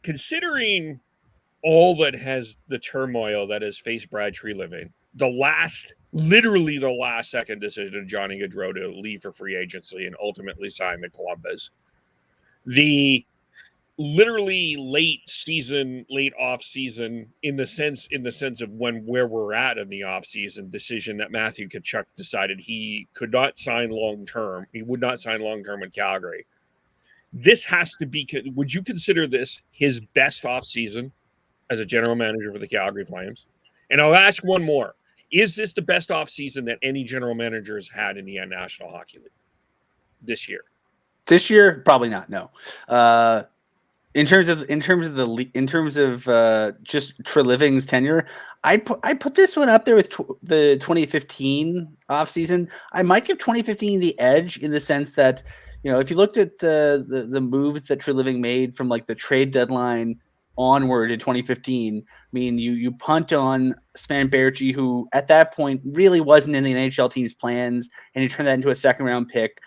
Considering all that has the turmoil that has faced Brad Treliving, literally the last second decision of Johnny Gaudreau to leave for free agency and ultimately sign with Columbus, the literally late off season in the sense of where we're at in the off season decision that Matthew Tkachuk decided he could not sign long term. He would not sign long term in Calgary. This has to be. Would you consider this his best off season as a general manager for the Calgary Flames? And I'll ask one more: is this the best off season that any general manager has had in the National Hockey League this year? This year, probably not. No. In terms of just Treliving's tenure, I put this one up there with the 2015 offseason. I might give 2015 the edge in the sense that, if you looked at the moves that Treliving made from like the trade deadline onward in 2015, I mean, you punt on Sven Baertschi, who at that point really wasn't in the NHL team's plans, and you turn that into a second round pick.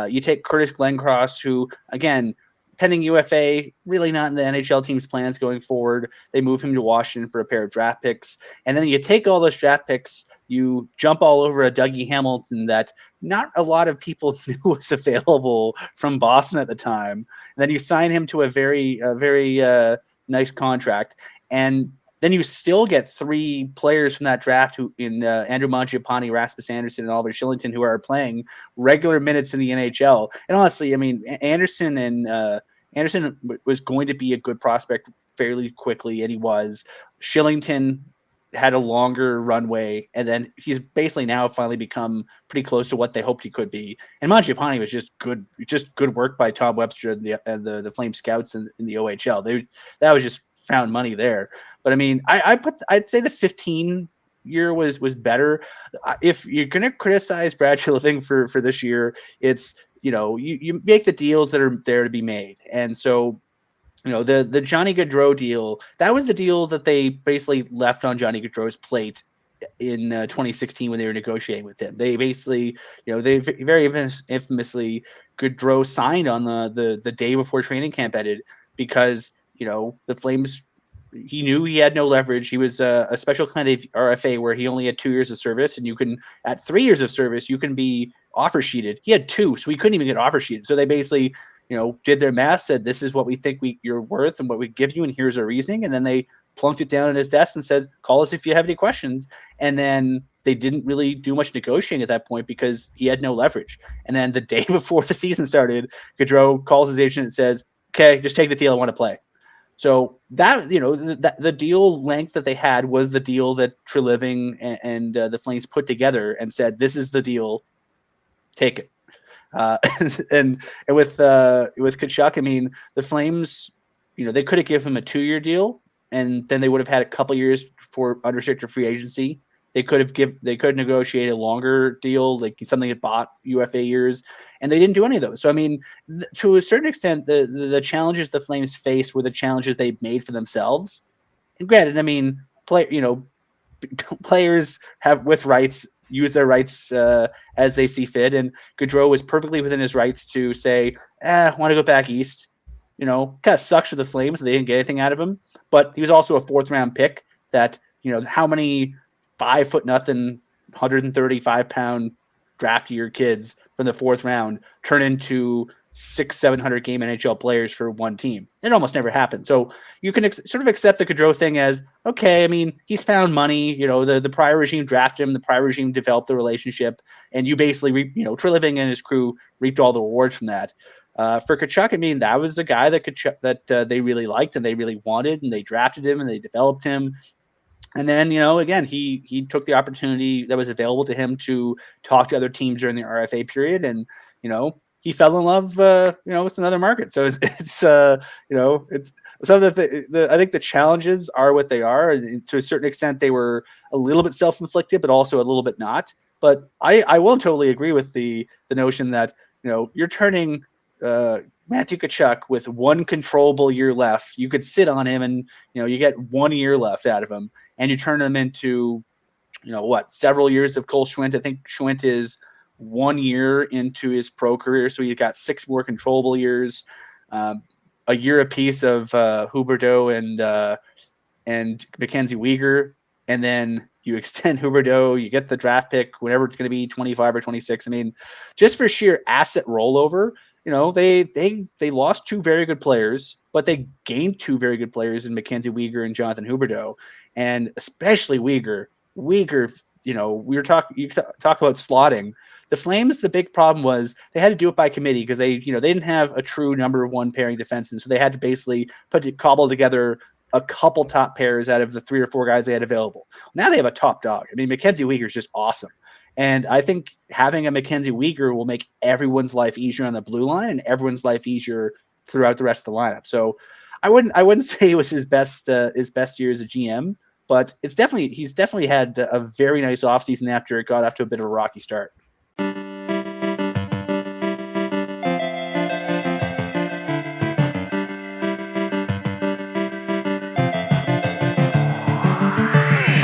You take Curtis Glencross, who, again, pending UFA, really not in the NHL team's plans going forward. They move him to Washington for a pair of draft picks. And then you take all those draft picks, you jump all over a Dougie Hamilton that not a lot of people knew was available from Boston at the time. And then you sign him to a very nice contract. And then you still get three players from that draft who in Andrew Mangiapane, Rasmus Anderson, and Oliver Shillington, who are playing regular minutes in the NHL. And honestly, I mean, Anderson was going to be a good prospect fairly quickly, and he was. Shillington had a longer runway, and then he's basically now finally become pretty close to what they hoped he could be. And Mangiapane was just good work by Tom Webster and the Flame scouts in the OHL. That was just found money there. But I mean, I'd say the 15 year was better. If you're going to criticize Brad Treliving for this year, it's, you make the deals that are there to be made. And so, the Johnny Gaudreau deal, that was the deal that they basically left on Johnny Gaudreau's plate in 2016 when they were negotiating with him. They basically, they very infamously, Gaudreau signed on the day before training camp ended because, the Flames, he knew he had no leverage. He was a special kind of RFA where he only had 2 years of service, and you can, at 3 years of service, you can be offer sheeted. He had 2, so he couldn't even get offer sheeted. So they basically, did their math, said, this is what we think you're worth and what we give you, and here's our reasoning. And then they plunked it down on his desk and says, call us if you have any questions. And then they didn't really do much negotiating at that point because he had no leverage. And then the day before the season started, Gaudreau calls his agent and says, okay, just take the deal. I want to play. So that, the deal length that they had was the deal that Treliving and the Flames put together and said, this is the deal, take it. And with Tkachuk, I mean, the Flames, they could have given him a 2-year deal, and then they would have had a couple years for unrestricted free agency. They could negotiate a longer deal, like something that bought UFA years, and they didn't do any of those. So, I mean, to a certain extent, the challenges the Flames faced were the challenges they made for themselves. And granted, I mean, players have with rights use their rights as they see fit, and Gaudreau was perfectly within his rights to say, I want to go back east. Kind of sucks for the Flames. They didn't get anything out of him, but he was also a 4th round pick that, how many 5'0" 135-pound draft year kids from the 4th round turn into 600-700 game NHL players for one team. It almost never happened. So you can sort of accept the Gaudreau thing as, okay, I mean, he's found money, the prior regime drafted him, the prior regime developed the relationship, and you basically, Treliving and his crew reaped all the rewards from that. For Tkachuk, I mean, that was a guy that they really liked and they really wanted, and they drafted him and they developed him. And then, again, he took the opportunity that was available to him to talk to other teams during the RFA period. And, he fell in love, with another market. So it's some of I think the challenges are what they are. And to a certain extent, they were a little bit self-inflicted, but also a little bit not. But I will totally agree with the notion that, you're turning Matthew Tkachuk with one controllable year left. You could sit on him and, you get 1 year left out of him, and you turn him into, several years of Cole Schwint. I think Schwint is 1 year into his pro career, so he's got 6 more controllable years. a year apiece of Huberdeau and Mackenzie Weegar, and then you extend Huberdeau, you get the draft pick, whenever it's going to be 25 or 26. I mean, just for sheer asset rollover, they lost two very good players, but they gained two very good players in Mackenzie Weegar and Jonathan Huberdeau, and especially Weegar. Weegar, we were you talk about slotting. The Flames, the big problem was they had to do it by committee because they didn't have a true number one pairing defenseman, so they had to basically cobble together a couple top pairs out of the 3 or 4 guys they had available. Now they have a top dog. I mean, Mackenzie Weegar is just awesome. And I think having a Mackenzie Weegar will make everyone's life easier on the blue line and everyone's life easier throughout the rest of the lineup. So I wouldn't say it was his best year as a GM, but he's definitely had a very nice offseason after it got off to a bit of a rocky start.